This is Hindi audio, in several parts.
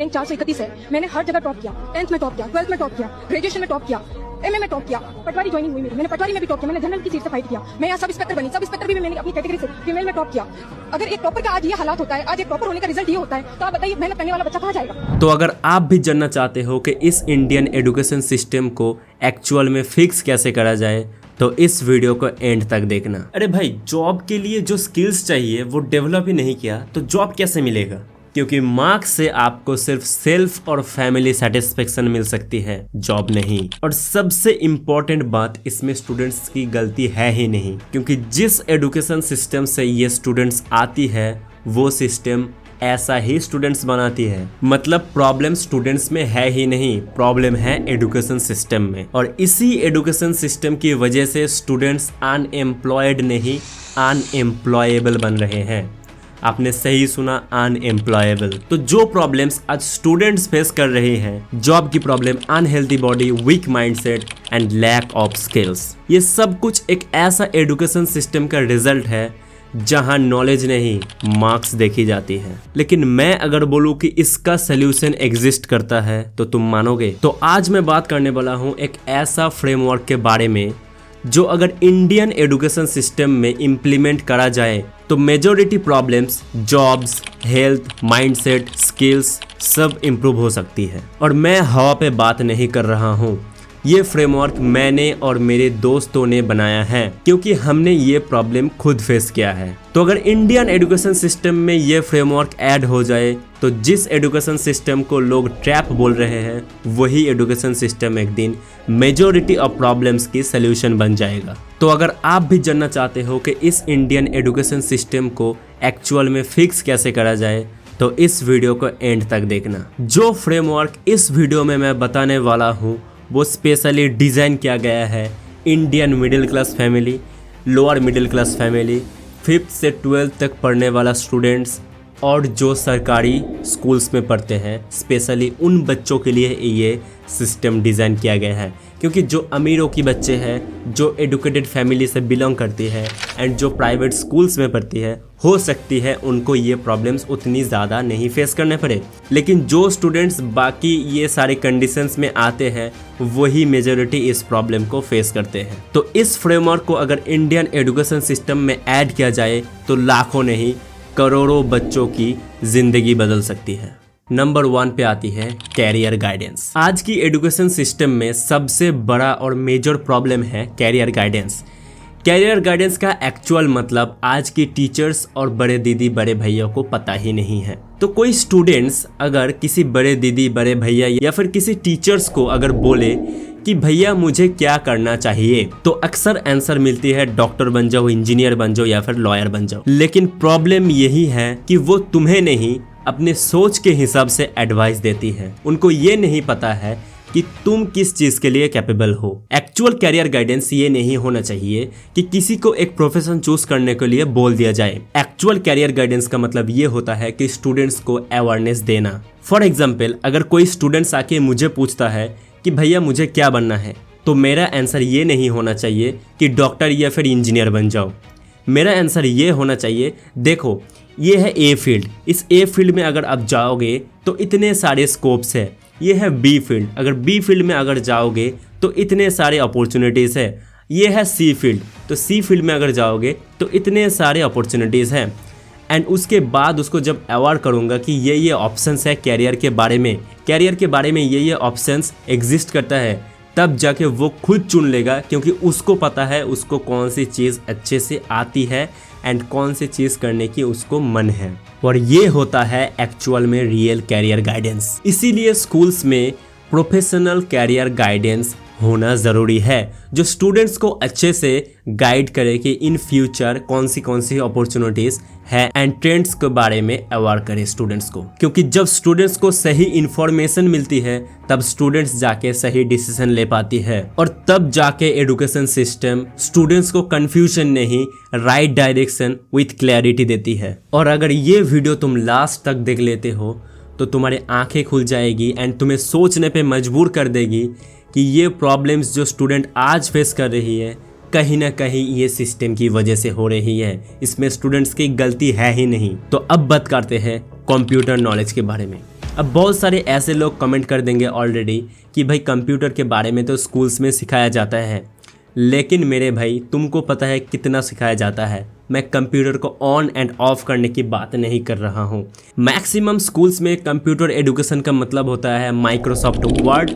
रैंक 431 है। मैंने हर जगह टॉप किया, 10th में टॉप किया, 12th में टॉप किया, ग्रेजुएशन में टॉप किया, एमए में टॉप किया, पटवारी ज्वाइनिंग हुई मेरी, मैंने पटवारी में भी टॉप किया, मैंने जनरल की सीट से फाइट किया, मैं यहाँ सब इंस्पेक्टर बनी, सब इंस्पेक्टर भी मैंने अपनी कैटेगरी से फीमेल में टॉप किया। अगर एक टॉपर का आज ये हालात होता है, आज एक टॉपर होने का रिजल्ट ये होता है, तो आप बताइए मेहनत करने वाला बच्चा कहाँ जाएगा। तो अगर आप भी जानना चाहते हो कि इस इंडियन एजुकेशन सिस्टम को एक्चुअल में फिक्स कैसे करा जाए तो इस वीडियो को एंड तक देखना। अरे भाई, जॉब के लिए जो स्किल्स चाहिए वो डेवलप ही नहीं किया तो जॉब कैसे मिलेगा? क्योंकि मार्क्स से आपको सिर्फ सेल्फ और फैमिली सेटिस्फेक्शन मिल सकती है, जॉब नहीं। और सबसे इम्पोर्टेंट बात, इसमें स्टूडेंट्स की गलती है ही नहीं, क्योंकि जिस एजुकेशन सिस्टम से ये स्टूडेंट्स आती है वो सिस्टम ऐसा ही स्टूडेंट्स बनाती है। मतलब प्रॉब्लम स्टूडेंट्स में है ही नहीं, प्रॉब्लम है एजुकेशन सिस्टम में। और इसी एजुकेशन सिस्टम की वजह से स्टूडेंट्स अनएम्प्लॉयड नहीं, अनएम्प्लॉयबल बन रहे हैं। आपने सही सुना, अनएम्प्लॉयबल। तो जो प्रॉब्लम्स आज स्टूडेंट्स फेस कर रहे हैं, जॉब की problem, unhealthy body, weak mindset and lack of skills, ये सब कुछ एक ऐसा एजुकेशन सिस्टम का रिजल्ट है जहां नॉलेज नहीं, मार्क्स देखी जाती है। लेकिन मैं अगर बोलूं कि इसका सलूशन एग्जिस्ट करता है तो तुम मानोगे? तो आज मैं बात करने वाला हूं एक ऐसा फ्रेमवर्क के बारे में जो अगर इंडियन एजुकेशन सिस्टम में इम्प्लीमेंट करा जाए तो majority problems, jobs, health, mindset, skills सब इम्प्रूव हो सकती है। और मैं हवा पे बात नहीं कर रहा हूँ, ये फ्रेमवर्क मैंने और मेरे दोस्तों ने बनाया है क्योंकि हमने ये प्रॉब्लम खुद फेस किया है। तो अगर इंडियन एजुकेशन सिस्टम में ये फ्रेमवर्क ऐड हो जाए तो जिस एजुकेशन सिस्टम को लोग ट्रैप बोल रहे हैं, वही एजुकेशन सिस्टम एक दिन मेजॉरिटी ऑफ प्रॉब्लम्स की सलूशन बन जाएगा। तो अगर आप भी जानना चाहते हो कि इस इंडियन एजुकेशन सिस्टम को एक्चुअल में फिक्स कैसे करा जाए तो इस वीडियो को एंड तक देखना। जो फ्रेमवर्क इस वीडियो में मैं बताने वाला हूँ वो स्पेशली डिज़ाइन किया गया है Indian middle class family, lower middle class family, 5th से 12th तक पढ़ने वाला स्टूडेंट्स और जो सरकारी स्कूल्स में पढ़ते हैं, स्पेशली उन बच्चों के लिए ये सिस्टम डिज़ाइन किया गया है। क्योंकि जो अमीरों की बच्चे हैं, जो एडुकेटेड फैमिली से बिलोंग करती है एंड जो प्राइवेट स्कूल्स में पढ़ती है, हो सकती है उनको ये प्रॉब्लम्स उतनी ज़्यादा नहीं फेस करने पड़े। लेकिन जो स्टूडेंट्स बाकी ये सारे कंडीशंस में आते हैं, वही मेजॉरिटी इस प्रॉब्लम को फेस करते हैं। तो इस फ्रेमवर्क को अगर इंडियन एजुकेशन सिस्टम में ऐड किया जाए तो लाखों नहीं, करोड़ों बच्चों की ज़िंदगी बदल सकती है। नंबर 1 पे आती है कैरियर गाइडेंस। आज की एजुकेशन सिस्टम में सबसे बड़ा और मेजर प्रॉब्लम है कैरियर गाइडेंस। कैरियर गाइडेंस का एक्चुअल मतलब आज की टीचर्स और बड़े दीदी बड़े भैया को पता ही नहीं है। तो कोई स्टूडेंट्स अगर किसी बड़े दीदी बड़े भैया या फिर किसी टीचर्स को अगर बोले कि भैया मुझे क्या करना चाहिए, तो अक्सर आंसर मिलती है डॉक्टर बन जाओ, इंजीनियर बन जाओ या फिर लॉयर बन जाओ। लेकिन प्रॉब्लम यही है कि वो तुम्हें नहीं, अपने सोच के हिसाब से एडवाइस देती है। उनको ये नहीं पता है कि तुम किस चीज के लिए कैपेबल हो। एक्चुअल कैरियर गाइडेंस ये नहीं होना चाहिए कि किसी को एक प्रोफेशन चूज करने के लिए बोल दिया जाए। एक्चुअल कैरियर गाइडेंस का मतलब ये होता है कि स्टूडेंट्स को अवेयरनेस देना। फॉर एग्जाम्पल, अगर कोई स्टूडेंट्स आके मुझे पूछता है कि भैया मुझे क्या बनना है, तो मेरा आंसर ये नहीं होना चाहिए कि डॉक्टर या फिर इंजीनियर बन जाओ। मेरा आंसर ये होना चाहिए, देखो ये है ए फील्ड, इस ए फील्ड में अगर आप जाओगे तो इतने सारे स्कोप्स है। ये है बी फील्ड, अगर बी फील्ड में अगर जाओगे तो इतने सारे अपॉर्चुनिटीज़ है। ये है सी फील्ड, तो सी फील्ड में अगर जाओगे तो इतने सारे अपॉर्चुनिटीज़ हैं। एंड उसके बाद उसको जब अवेयर करूँगा कि ये ऑप्शंस है कैरियर के बारे में, कैरियर के बारे में ये ऑप्शंस एग्जिस्ट करता है, तब जाके वो खुद चुन लेगा, क्योंकि उसको पता है उसको कौन सी चीज़ अच्छे से आती है एंड कौन सी चीज़ करने की उसको मन है। और ये होता है एक्चुअल में रियल कैरियर गाइडेंस। इसीलिए स्कूल्स में प्रोफेशनल कैरियर गाइडेंस होना ज़रूरी है, जो स्टूडेंट्स को अच्छे से गाइड करे कि इन फ्यूचर कौन सी अपॉर्चुनिटीज़ है एंड ट्रेंड्स के बारे में अवेयर करे स्टूडेंट्स को। क्योंकि जब स्टूडेंट्स को सही इन्फॉर्मेशन मिलती है तब स्टूडेंट्स जाके सही डिसीजन ले पाती है, और तब जाके एजुकेशन सिस्टम स्टूडेंट्स को कंफ्यूजन नहीं, राइट डायरेक्शन विथ क्लैरिटी देती है। और अगर ये वीडियो तुम लास्ट तक देख लेते हो तो तुम्हारी आंखें खुल जाएगी एंड तुम्हें सोचने पे मजबूर कर देगी कि ये प्रॉब्लम्स जो स्टूडेंट आज फेस कर रही है, कहीं ना कहीं ये सिस्टम की वजह से हो रही है। इसमें स्टूडेंट्स की गलती है ही नहीं। तो अब बात करते हैं कंप्यूटर नॉलेज के बारे में। अब बहुत सारे ऐसे लोग कमेंट कर देंगे ऑलरेडी कि भाई कंप्यूटर के बारे में तो स्कूल्स में सिखाया जाता है, लेकिन मेरे भाई तुमको पता है कितना सिखाया जाता है। मैं कंप्यूटर को ऑन एंड ऑफ करने की बात नहीं कर रहा हूँ। मैक्सिमम स्कूल्स में कंप्यूटर एजुकेशन का मतलब होता है Microsoft Word,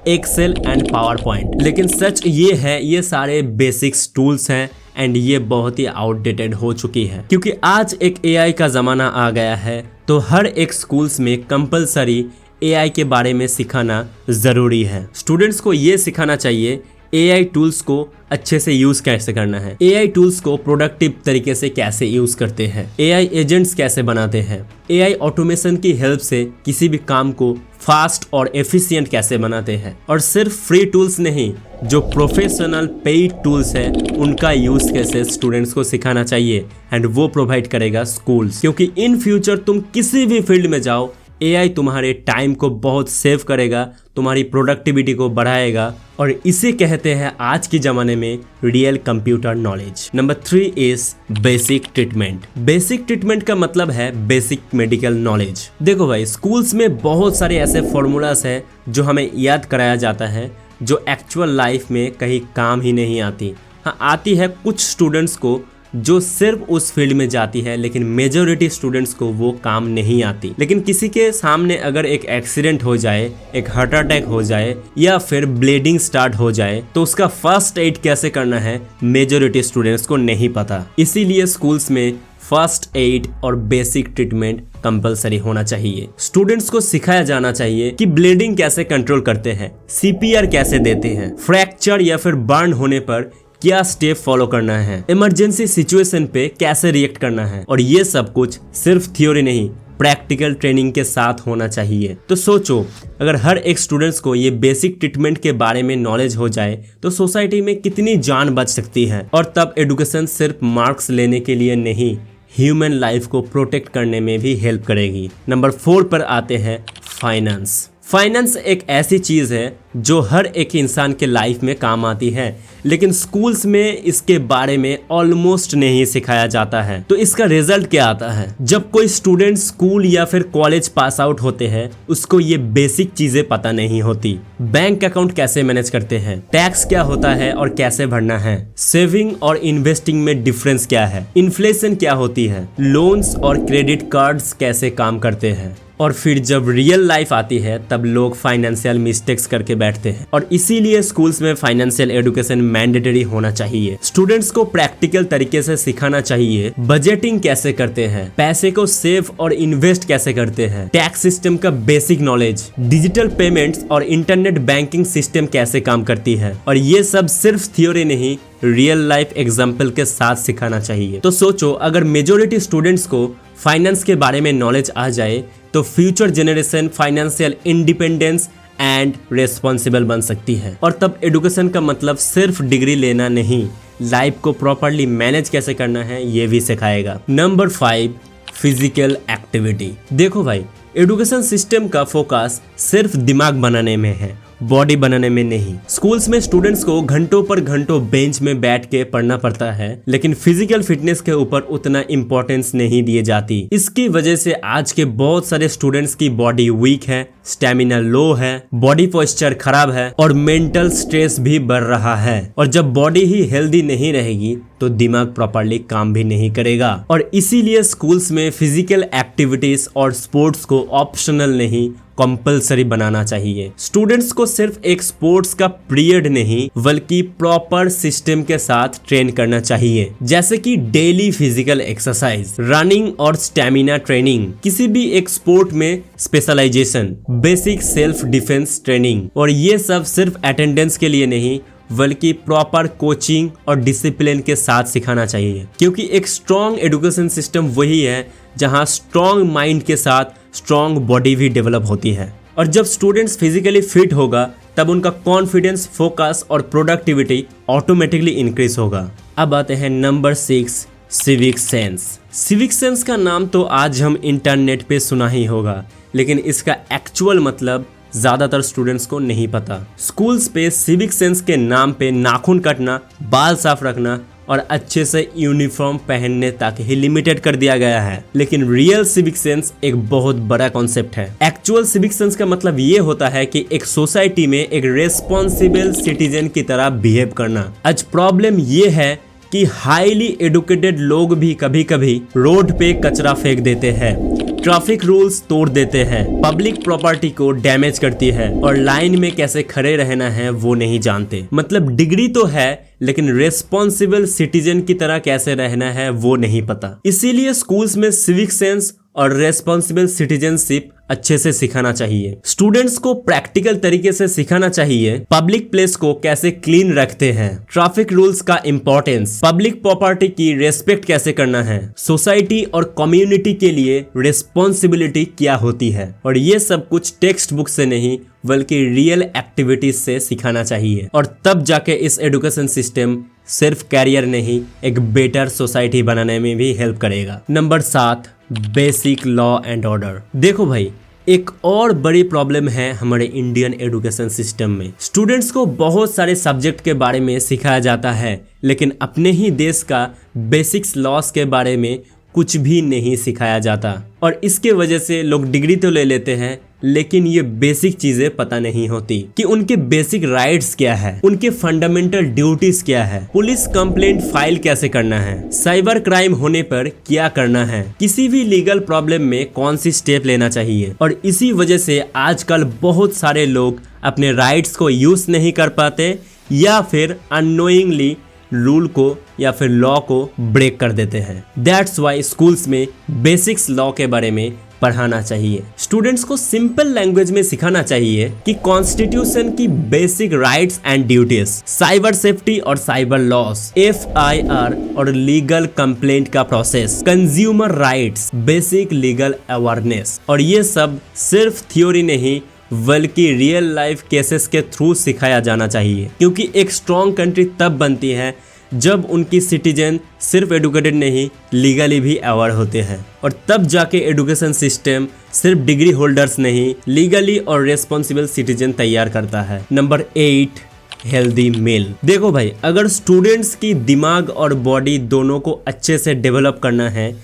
Excel and PowerPoint. लेकिन सच ये है, ये सारे बेसिक्स टूल्स हैं एंड ये बहुत ही आउटडेटेड हो चुकी है, क्योंकि आज एक एआई का ज़माना आ गया है। तो हर एक स्कूल्स में कंपलसरी एआई के बारे में सिखाना ज़रूरी है। स्टूडेंट्स को ये सिखाना चाहिए एआई टूल्स को अच्छे से यूज़ कैसे करना है, एआई टूल्स को प्रोडक्टिव तरीके से कैसे यूज़ करते हैं, एआई एजेंट्स कैसे बनाते हैं, एआई ऑटोमेशन की हेल्प से किसी भी काम को फास्ट और एफिशिएंट कैसे बनाते हैं। और सिर्फ फ्री टूल्स नहीं, जो प्रोफेशनल पेड टूल्स हैं उनका यूज़ कैसे स्टूडेंट्स को सिखाना चाहिए एंड वो प्रोवाइड करेगा स्कूल्स। क्योंकि इन फ्यूचर तुम किसी भी फील्ड में जाओ, एआई तुम्हारे टाइम को बहुत सेव करेगा, तुम्हारी प्रोडक्टिविटी को बढ़ाएगा, और इसे कहते हैं आज के ज़माने में real computer knowledge. Number 3 is basic treatment. Basic treatment का मतलब है बेसिक मेडिकल नॉलेज। देखो भाई, स्कूल्स में बहुत सारे ऐसे फॉर्मूलास हैं जो हमें याद कराया जाता है, जो एक्चुअल लाइफ में कहीं काम ही नहीं आती। हाँ, आती है कुछ स्टूडेंट्स को जो सिर्फ उस फील्ड में जाती है, लेकिन मेजॉरिटी स्टूडेंट्स को वो काम नहीं आती। लेकिन किसी के सामने अगर एक एक्सीडेंट हो जाए, एक हार्ट अटैक हो जाए या फिर ब्लीडिंग स्टार्ट हो जाए, तो उसका फर्स्ट एड कैसे करना है मेजॉरिटी स्टूडेंट्स को नहीं पता। इसीलिए स्कूल्स में फर्स्ट एड और बेसिक ट्रीटमेंट कंपलसरी होना चाहिए। स्टूडेंट्स को सिखाया जाना चाहिए कि ब्लीडिंग कैसे कंट्रोल करते हैं, सीपीआर कैसे देते हैं, फ्रैक्चर या फिर बर्न होने पर क्या स्टेप फॉलो करना है, इमरजेंसी सिचुएशन पे कैसे रिएक्ट करना है। और ये सब कुछ सिर्फ थ्योरी नहीं, प्रैक्टिकल ट्रेनिंग के साथ होना चाहिए। तो सोचो, अगर हर एक स्टूडेंट्स को ये बेसिक ट्रीटमेंट के बारे में नॉलेज हो जाए तो सोसाइटी में कितनी जान बच सकती है। और तब एजुकेशन सिर्फ मार्क्स लेने के लिए नहीं, ह्यूमन लाइफ को प्रोटेक्ट करने में भी हेल्प करेगी। नंबर 4 पर आते हैं फाइनेंस। फाइनेंस एक ऐसी चीज़ है जो हर एक इंसान के लाइफ में काम आती है, लेकिन स्कूल्स में इसके बारे में ऑलमोस्ट नहीं सिखाया जाता है। तो इसका रिजल्ट क्या आता है? जब कोई स्टूडेंट स्कूल या फिर कॉलेज पास आउट होते हैं, उसको ये बेसिक चीजें पता नहीं होती। बैंक अकाउंट कैसे मैनेज करते हैं, टैक्स क्या होता है और कैसे भरना है, सेविंग और इन्वेस्टिंग में डिफरेंस क्या है, इन्फ्लेशन क्या होती है, लोन्स और क्रेडिट कार्ड्स कैसे काम करते हैं। और फिर जब रियल लाइफ आती है तब लोग फाइनेंशियल मिस्टेक्स करके बैठते हैं। और इसीलिए स्कूल्स में फाइनेंशियल एजुकेशन मैंडेटरी होना चाहिए। स्टूडेंट्स को प्रैक्टिकल तरीके से सिखाना चाहिए बजटिंग कैसे करते हैं, पैसे को सेव और इन्वेस्ट कैसे करते हैं, टैक्स सिस्टम का बेसिक नॉलेज, डिजिटल पेमेंट्स और इंटरनेट बैंकिंग सिस्टम कैसे काम करती है। और ये सब सिर्फ थ्योरी नहीं, रियल लाइफ एग्जाम्पल के साथ सिखाना चाहिए। तो सोचो, अगर मेजोरिटी स्टूडेंट्स को फाइनेंस के बारे में नॉलेज आ जाए तो future generation financial independence and responsible बन सकती है। और तब एजुकेशन का मतलब सिर्फ डिग्री लेना नहीं, लाइफ को प्रॉपरली मैनेज कैसे करना है ये भी सिखाएगा। Number 5, physical activity. देखो भाई, एजुकेशन सिस्टम का फोकस सिर्फ दिमाग बनाने में है, बॉडी बनाने में नहीं। स्कूल्स में स्टूडेंट्स को घंटों पर घंटों बेंच में बैठ के पढ़ना पड़ता है, लेकिन फिजिकल फिटनेस के ऊपर उतना इम्पोर्टेंस नहीं दिए जाती। इसकी वजह से आज के बहुत सारे स्टूडेंट्स की बॉडी वीक है, स्टेमिना लो है, बॉडी पोस्चर खराब है और मेंटल स्ट्रेस भी बढ़ रहा है। और जब बॉडी ही हेल्दी नहीं रहेगी तो दिमाग प्रॉपरली काम भी नहीं करेगा। और इसीलिए स्कूल्स में फिजिकल एक्टिविटीज और स्पोर्ट्स को ऑप्शनल नहीं, कंपलसरी बनाना चाहिए। स्टूडेंट्स को सिर्फ एक स्पोर्ट्स का पीरियड नहीं बल्कि प्रॉपर सिस्टम के साथ ट्रेन करना चाहिए, जैसे कि डेली फिजिकल एक्सरसाइज, रनिंग और स्टेमिना ट्रेनिंग, किसी भी एक स्पोर्ट में specialisation, basic self defence training. और ये सब सिर्फ अटेंडेंस के लिए नहीं बल्कि प्रॉपर कोचिंग और डिसिप्लिन के साथ सिखाना चाहिए। क्योंकि एक स्ट्रॉन्ग एजुकेशन सिस्टम वही है जहां स्ट्रॉन्ग माइंड के साथ स्ट्रॉन्ग बॉडी भी डेवलप होती है। और जब स्टूडेंट्स फिजिकली फिट होगा तब उनका कॉन्फिडेंस, फोकस और प्रोडक्टिविटी ऑटोमेटिकली इंक्रीज होगा। अब आते हैं number 6, civic sense. Civic sense का नाम तो आज हम इंटरनेट पे सुना ही होगा, लेकिन इसका एक्चुअल मतलब ज्यादातर स्टूडेंट्स को नहीं पता। स्कूल्स पे सिविक सेंस के नाम पे नाखून कटना, बाल साफ रखना, और अच्छे से यूनिफॉर्म पहनने तक ही लिमिटेड कर दिया गया है। लेकिन रियल सिविक सेंस एक बहुत बड़ा कॉन्सेप्ट है। एक्चुअल सिविक सेंस का मतलब ये होता है कि एक सोसाइटी में एक रेस्पॉन्सिबल सिटीजन की तरह बिहेव करना। आज प्रॉब्लम ये है कि हाईली एडुकेटेड लोग भी कभी कभी रोड पे कचरा फेंक देते हैं, ट्रैफिक रूल्स तोड़ देते हैं, पब्लिक प्रॉपर्टी को डैमेज करती है और लाइन में कैसे खड़े रहना है वो नहीं जानते। मतलब डिग्री तो है लेकिन रेस्पॉन्सिबल सिटीजन की तरह कैसे रहना है वो नहीं पता। इसीलिए स्कूल्स में सिविक सेंस और रेस्पॉन्सिबल सिटीजनशिप अच्छे से सिखाना चाहिए। स्टूडेंट्स को प्रैक्टिकल तरीके से सिखाना चाहिए पब्लिक प्लेस को कैसे क्लीन रखते हैं, ट्रैफिक रूल्स का इंपॉर्टेंस, पब्लिक प्रॉपर्टी की रेस्पेक्ट कैसे करना है, सोसाइटी और कम्युनिटी के लिए रिस्पॉन्सिबिलिटी क्या होती है। और ये सब कुछ टेक्स्ट बुक से नहीं बल्कि रियल एक्टिविटीज से सिखाना चाहिए। और तब जाके इस एजुकेशन सिस्टम सिर्फ कैरियर नहीं एक बेटर सोसाइटी बनाने में भी हेल्प करेगा। Number 7, basic law and order. देखो भाई, एक और बड़ी प्रॉब्लम है हमारे इंडियन एजुकेशन सिस्टम में। स्टूडेंट्स को बहुत सारे सब्जेक्ट के बारे में सिखाया जाता है लेकिन अपने ही देश का बेसिक्स लॉस के बारे में कुछ भी नहीं सिखाया जाता। और इसके वजह से लोग डिग्री तो ले लेते हैं लेकिन ये बेसिक चीजें पता नहीं होती कि उनके बेसिक राइट्स क्या है, उनके फंडामेंटल ड्यूटीज क्या है, पुलिस कंप्लेंट फाइल कैसे करना है, साइबर क्राइम होने पर क्या करना है, किसी भी लीगल प्रॉब्लम में कौन सी स्टेप लेना चाहिए। और इसी वजह से आजकल बहुत सारे लोग अपने राइट्स को यूज नहीं कर पाते या फिर अननोइंगली रूल को या फिर लॉ को ब्रेक कर देते हैं। दैट्स वाई स्कूल्स में बेसिक्स लॉ के बारे में पढ़ाना चाहिए। स्टूडेंट्स को सिंपल लैंग्वेज में सिखाना चाहिए कि कॉन्स्टिट्यूशन की basic rights and duties, cyber safety और साइबर लॉस, FIR और लीगल कंप्लेंट का process, consumer rights, basic legal awareness. और ये सब सिर्फ थ्योरी नहीं बल्कि रियल लाइफ केसेस के थ्रू सिखाया जाना चाहिए। क्योंकि एक स्ट्रॉन्ग कंट्री तब बनती है जब उनकी सिटीजन सिर्फ एडुकेटेड नहीं लीगली भी अवेयर होते हैं। और तब जाके एजुकेशन सिस्टम सिर्फ डिग्री होल्डर्स नहीं लीगली और रेस्पॉन्सिबल सिटीजन तैयार करता है। Number 8, healthy meal. देखो भाई, अगर स्टूडेंट्स की दिमाग और बॉडी दोनों को अच्छे से डेवलप करना है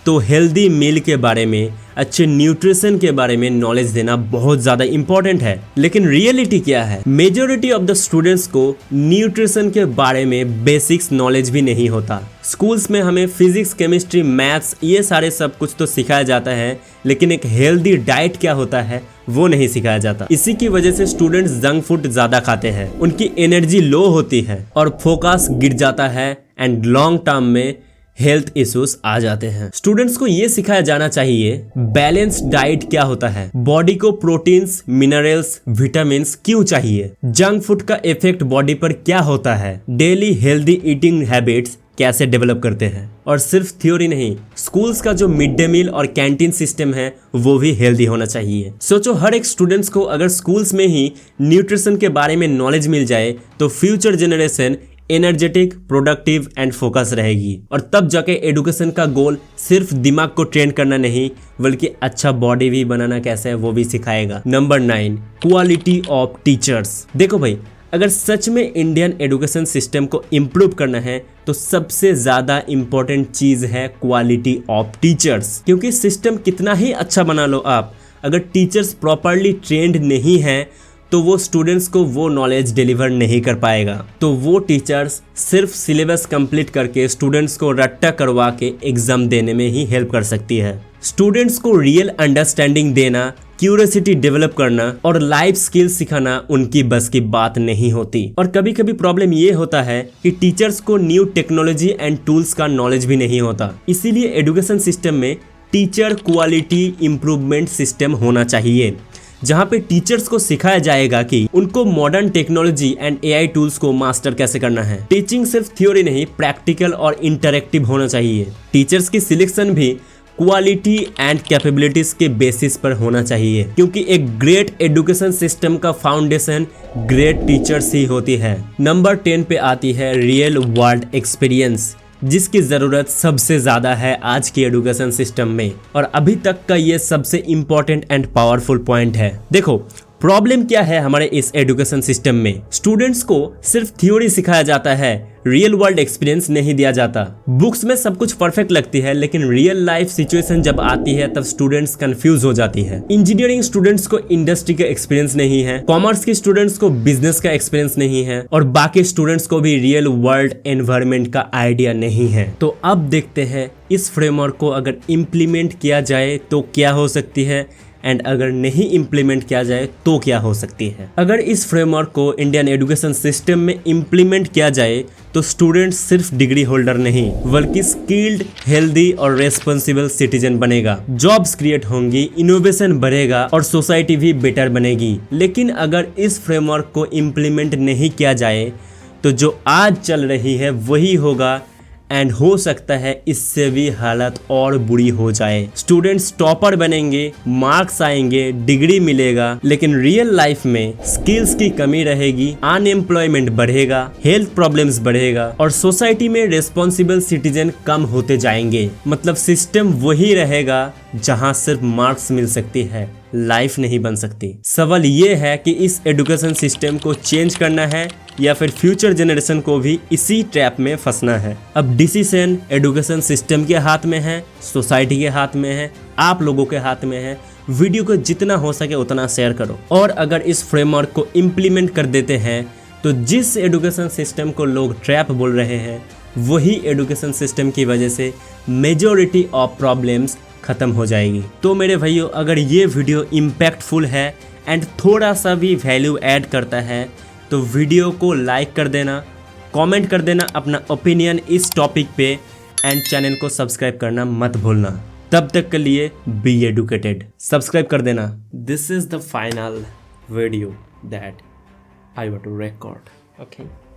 तो हेल्दी मील के बारे में, अच्छे न्यूट्रिशन के बारे में नॉलेज देना बहुत ज़्यादा इंपॉर्टेंट है। लेकिन रियलिटी क्या है, मेजॉरिटी ऑफ द स्टूडेंट्स को न्यूट्रिशन के बारे में बेसिक्स नॉलेज भी नहीं होता। स्कूल्स में हमें फिजिक्स, केमिस्ट्री, मैथ्स ये सारे सब कुछ तो सिखाया जाता है लेकिन एक हेल्दी डाइट क्या होता है वो नहीं सिखाया जाता। इसी की वजह से स्टूडेंट्स जंक फूड ज़्यादा खाते हैं, उनकी एनर्जी लो होती है और फोकस गिर जाता है एंड लॉन्ग टर्म में हेल्थ इश्यूज आ जाते हैं। स्टूडेंट्स को ये सिखाया जाना चाहिए बैलेंस डाइट क्या होता है, बॉडी को प्रोटीन्स, मिनरल्स, विटामिन क्यों चाहिए, जंक फूड का इफेक्ट बॉडी पर क्या होता है, डेली हेल्दी ईटिंग हैबिट्स कैसे डेवलप करते हैं। और सिर्फ थ्योरी नहीं, स्कूल्स का जो मिड डे मील और कैंटीन सिस्टम है वो भी हेल्दी होना चाहिए। सोचो, हर एक स्टूडेंट्स को अगर स्कूल्स में ही न्यूट्रिशन के बारे में नॉलेज मिल जाए तो future generation energetic, productive and focus रहेगी। और तब जाके एजुकेशन का गोल सिर्फ दिमाग को ट्रेन करना नहीं बल्कि अच्छा बॉडी भी बनाना कैसे है वो भी सिखाएगा। Number 9, quality of teachers. देखो भाई, अगर सच में इंडियन एजुकेशन सिस्टम को इम्प्रूव करना है तो सबसे ज़्यादा इम्पोर्टेंट चीज़ है क्वालिटी ऑफ टीचर्स। क्योंकि सिस्टम कितना ही अच्छा बना लो आप, अगर टीचर्स प्रॉपरली ट्रेंड नहीं हैं तो वो स्टूडेंट्स को वो नॉलेज डिलीवर नहीं कर पाएगा। तो वो टीचर्स सिर्फ सिलेबस कंप्लीट करके स्टूडेंट्स को रट्टा करवा के एग्जाम देने में ही हेल्प कर सकती है। स्टूडेंट्स को रियल अंडरस्टैंडिंग देना, क्यूरियोसिटी डेवलप करना और लाइफ स्किल्स सिखाना उनकी बस की बात नहीं होती। और कभी कभी प्रॉब्लम ये होता है कि टीचर्स को न्यू टेक्नोलॉजी एंड टूल्स का नॉलेज भी नहीं होता। इसीलिए एजुकेशन सिस्टम में टीचर क्वालिटी इम्प्रूवमेंट सिस्टम होना चाहिए जहाँ पे टीचर्स को सिखाया जाएगा कि उनको modern technology and AI tools को मास्टर कैसे करना है। टीचिंग सिर्फ थ्योरी नहीं, प्रैक्टिकल और इंटरेक्टिव होना चाहिए। टीचर्स की सिलेक्शन भी क्वालिटी एंड कैपेबिलिटीज के बेसिस पर होना चाहिए क्योंकि एक ग्रेट एजुकेशन सिस्टम का फाउंडेशन ग्रेट टीचर्स ही होती है। नंबर 10 पे आती है रियल वर्ल्ड एक्सपीरियंस, जिसकी ज़रूरत सबसे ज़्यादा है आज की एजुकेशन सिस्टम में। और अभी तक का ये सबसे इम्पोर्टेंट एंड पावरफुल पॉइंट है। देखो, प्रॉब्लम क्या है हमारे इस एजुकेशन सिस्टम में, स्टूडेंट्स को सिर्फ थ्योरी सिखाया जाता है रियल वर्ल्ड एक्सपीरियंस नहीं दिया जाता। बुक्स में सब कुछ परफेक्ट लगती है, लेकिन रियल लाइफ सिचुएशन जब आती है तब स्टूडेंट्स कंफ्यूज हो जाती है। इंजीनियरिंग स्टूडेंट्स को इंडस्ट्री का एक्सपीरियंस नहीं है, कॉमर्स के स्टूडेंट्स को बिजनेस का एक्सपीरियंस नहीं है, और बाकी स्टूडेंट्स को भी रियल वर्ल्ड एनवायरनमेंट का आइडिया नहीं है। तो अब देखते हैं इस फ्रेमवर्क को अगर इम्प्लीमेंट किया जाए तो क्या हो सकती है, एंड अगर नहीं इम्प्लीमेंट किया जाए तो क्या हो सकती है। अगर इस फ्रेमवर्क को इंडियन एजुकेशन सिस्टम में इम्प्लीमेंट किया जाए तो स्टूडेंट सिर्फ डिग्री होल्डर नहीं बल्कि स्किल्ड, हेल्दी और रेस्पॉन्सिबल सिटीजन बनेगा। जॉब्स क्रिएट होंगी, इनोवेशन बढ़ेगा और सोसाइटी भी बेटर बनेगी। लेकिन अगर इस फ्रेमवर्क को इम्प्लीमेंट नहीं किया जाए तो जो आज चल रही है वही होगा, एंड हो सकता है इससे भी हालत और बुरी हो जाए। स्टूडेंट्स टॉपर बनेंगे, मार्क्स आएंगे, डिग्री मिलेगा, लेकिन रियल लाइफ में स्किल्स की कमी रहेगी, अनएम्प्लॉयमेंट बढ़ेगा, हेल्थ प्रॉब्लम्स बढ़ेगा और सोसाइटी में रेस्पॉन्सिबल सिटीजन कम होते जाएंगे। मतलब सिस्टम वही रहेगा जहां सिर्फ मार्क्स मिल सकती है, लाइफ नहीं बन सकती। सवाल ये है कि इस एजुकेशन सिस्टम को चेंज करना है या फिर फ्यूचर जनरेशन को भी इसी ट्रैप में फंसना है। अब डिसीजन एजुकेशन सिस्टम के हाथ में है, सोसाइटी के हाथ में है, आप लोगों के हाथ में है। वीडियो को जितना हो सके उतना शेयर करो, और अगर इस फ्रेमवर्क को इम्प्लीमेंट कर देते हैं तो जिस एजुकेशन सिस्टम को लोग ट्रैप बोल रहे हैं वही एजुकेशन सिस्टम की वजह से मेजॉरिटी ऑफ प्रॉब्लम्स खत्म हो जाएगी। तो मेरे भाइयों, अगर ये वीडियो इम्पैक्टफुल है एंड थोड़ा सा भी वैल्यू ऐड करता है तो वीडियो को लाइक कर देना, कमेंट कर देना अपना ओपिनियन इस टॉपिक पे, एंड चैनल को सब्सक्राइब करना मत भूलना। तब तक के लिए बी एडुकेटेड, सब्सक्राइब कर देना। This is the final video that I want to record. Okay.